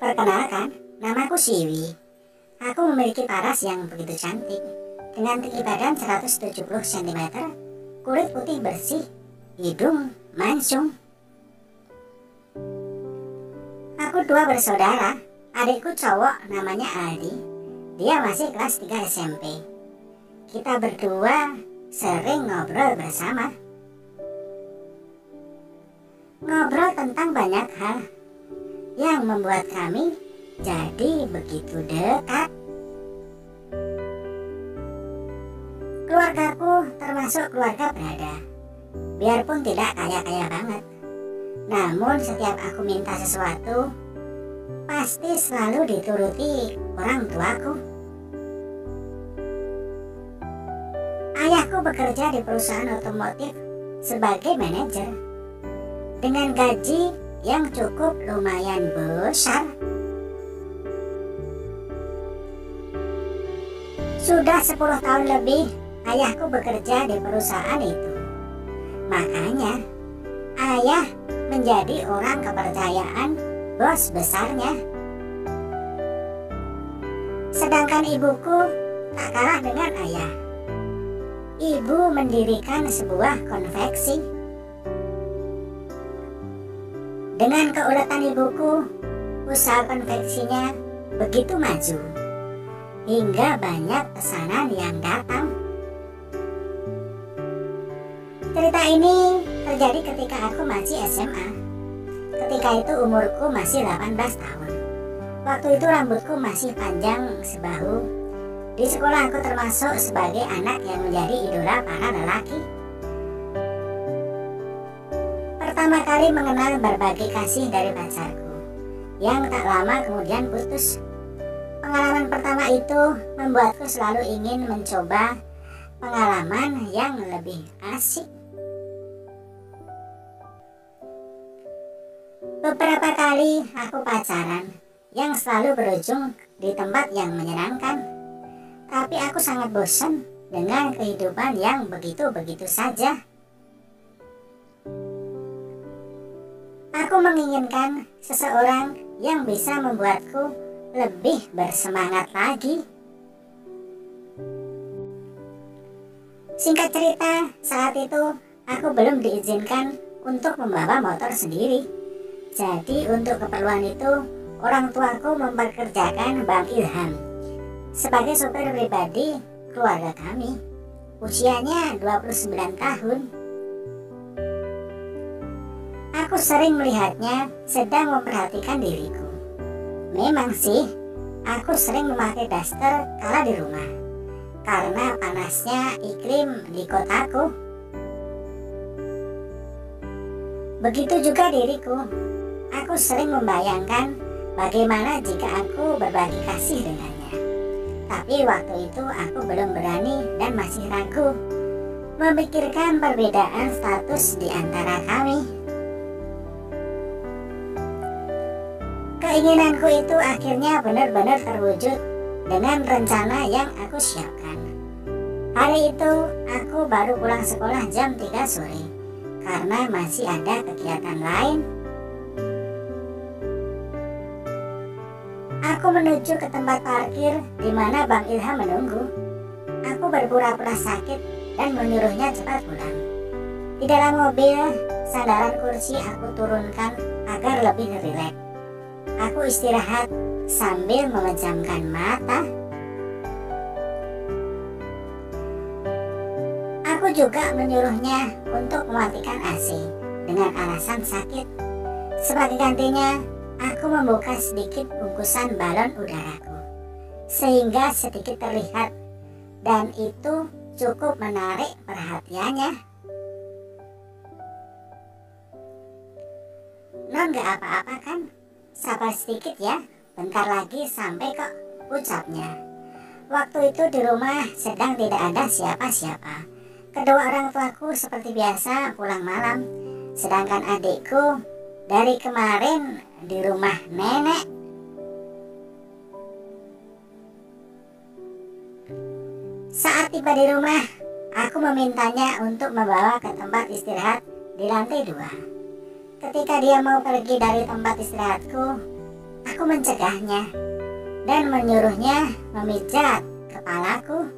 Perkenalkan, namaku Siwi. Aku memiliki paras yang begitu cantik, dengan tinggi badan 170 cm, kulit putih bersih, hidung mancung. Aku dua bersaudara, adikku cowok namanya Aldi. Dia masih kelas 3 SMP. Kita berdua sering ngobrol bersama. Ngobrol tentang banyak hal yang membuat kami jadi begitu dekat. Keluargaku termasuk keluarga berada, biarpun tidak kaya-kaya banget. Namun setiap aku minta sesuatu, pasti selalu dituruti orang tuaku. Ayahku bekerja di perusahaan otomotif sebagai manajer, dengan gaji yang cukup lumayan besar. Sudah 10 tahun lebih ayahku bekerja di perusahaan itu. Makanya ayah menjadi orang kepercayaan bos besarnya. Sedangkan ibuku tak kalah dengan ayah. Ibu mendirikan sebuah konveksi. Dengan keuletan ibuku, usaha konveksinya begitu maju, hingga banyak pesanan yang datang. Cerita ini terjadi ketika aku masih SMA. Ketika itu umurku masih 18 tahun. Waktu itu rambutku masih panjang sebahu. Di sekolah aku termasuk sebagai anak yang menjadi idola para lelaki. Pertama kali mengenal berbagai kasih dari pacarku, yang tak lama kemudian putus. Pengalaman pertama itu membuatku selalu ingin mencoba pengalaman yang lebih asik. Beberapa kali aku pacaran yang selalu berujung di tempat yang menyenangkan. Tapi aku sangat bosan dengan kehidupan yang begitu-begitu saja. Aku menginginkan seseorang yang bisa membuatku lebih bersemangat lagi. Singkat cerita, saat itu aku belum diizinkan untuk membawa motor sendiri. Jadi untuk keperluan itu, orang tuaku mempekerjakan Bang Ilham sebagai sopir pribadi keluarga kami. Usianya 29 tahun. Aku sering melihatnya sedang memperhatikan diriku. Memang sih, aku sering memakai daster kala di rumah, karena panasnya iklim di kotaku. Begitu juga diriku. Aku sering membayangkan bagaimana jika aku berbagi kasih dengannya. Tapi waktu itu aku belum berani dan masih ragu memikirkan perbedaan status di antara kami. Keinginanku itu akhirnya benar-benar terwujud dengan rencana yang aku siapkan. Hari itu aku baru pulang sekolah jam 3 sore karena masih ada kegiatan lain. Aku menuju ke tempat parkir di mana Bang Ilham menunggu. Aku berpura-pura sakit dan menyuruhnya cepat pulang. Di dalam mobil, sandaran kursi aku turunkan agar lebih rileks. Aku istirahat sambil memejamkan mata. Aku juga menyuruhnya untuk mematikan AC dengan alasan sakit. Sebagai gantinya, aku membuka sedikit bungkusan balon udaraku, sehingga sedikit terlihat, dan itu cukup menarik perhatiannya. Non, gak apa-apa kan? Sabar sedikit ya, bentar lagi sampai kok, ucapnya. Waktu itu di rumah sedang tidak ada siapa-siapa. Kedua orang tuaku seperti biasa pulang malam, sedangkan adikku dari kemarin di rumah nenek. Saat tiba di rumah, aku memintanya untuk membawa ke tempat istirahat di lantai 2. Ketika dia mau pergi dari tempat istirahatku, Aku mencegahnya dan menyuruhnya memijat kepalaku.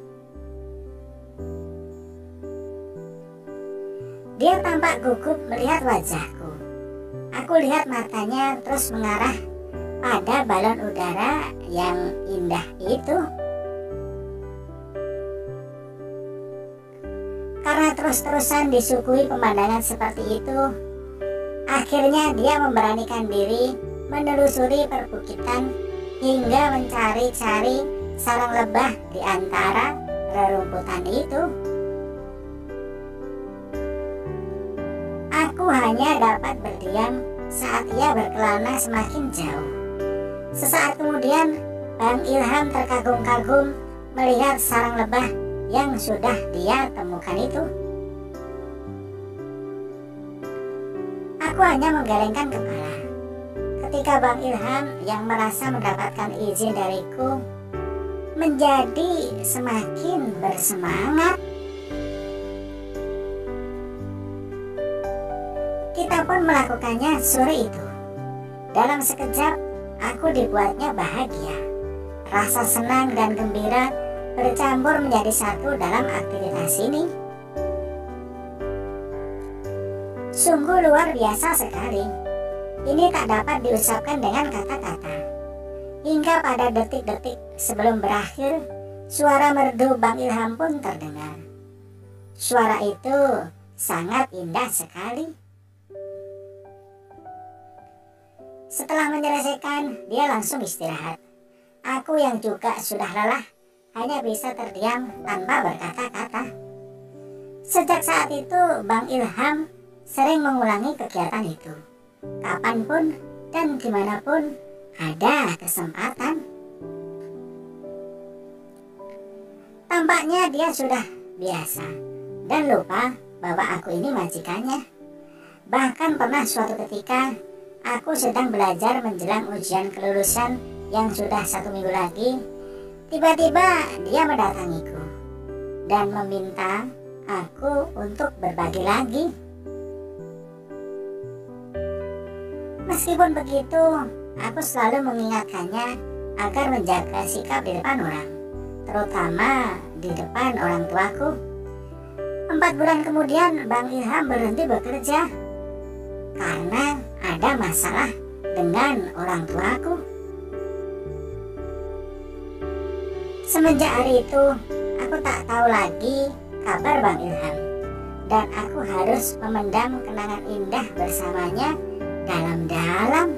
Dia tampak gugup melihat wajahku. Aku lihat matanya terus mengarah pada balon udara yang indah itu. Karena terus-terusan disuguhi pemandangan seperti itu, akhirnya dia memberanikan diri menelusuri perbukitan hingga mencari-cari sarang lebah di antara rerumputan itu. Aku hanya dapat berdiam saat ia berkelana semakin jauh. Sesaat kemudian, Bang Ilham terkagum-kagum melihat sarang lebah yang sudah dia temukan itu. Aku hanya menggelengkan kepala ketika Bang Ilham yang merasa mendapatkan izin dariku menjadi semakin bersemangat. Kita pun melakukannya sore itu. Dalam sekejap, aku dibuatnya bahagia. Rasa senang dan gembira bercampur menjadi satu dalam aktivitas ini. Sungguh luar biasa sekali. Ini tak dapat diucapkan dengan kata-kata. Hingga pada detik-detik sebelum berakhir, suara merdu Bang Ilham pun terdengar. Suara itu sangat indah sekali. Setelah menyelesaikan, dia langsung istirahat. Aku yang juga sudah lelah hanya bisa terdiam tanpa berkata-kata. Sejak saat itu, Bang Ilham sering mengulangi kegiatan itu. Kapanpun dan dimanapun ada kesempatan. Tampaknya dia sudah biasa dan lupa bahwa aku ini majikannya. Bahkan pernah suatu ketika aku sedang belajar menjelang ujian kelulusan yang sudah 1 minggu lagi. Tiba-tiba dia mendatangiku dan meminta aku untuk berbagi lagi. Meskipun begitu, aku selalu mengingatkannya agar menjaga sikap di depan orang, terutama di depan orang tuaku. 4 bulan kemudian Bang Ilham berhenti bekerja karena ada masalah dengan orang tuaku. Semenjak hari itu, aku tak tahu lagi kabar Bang Ilham, dan aku harus memendam kenangan indah bersamanya dalam-dalam.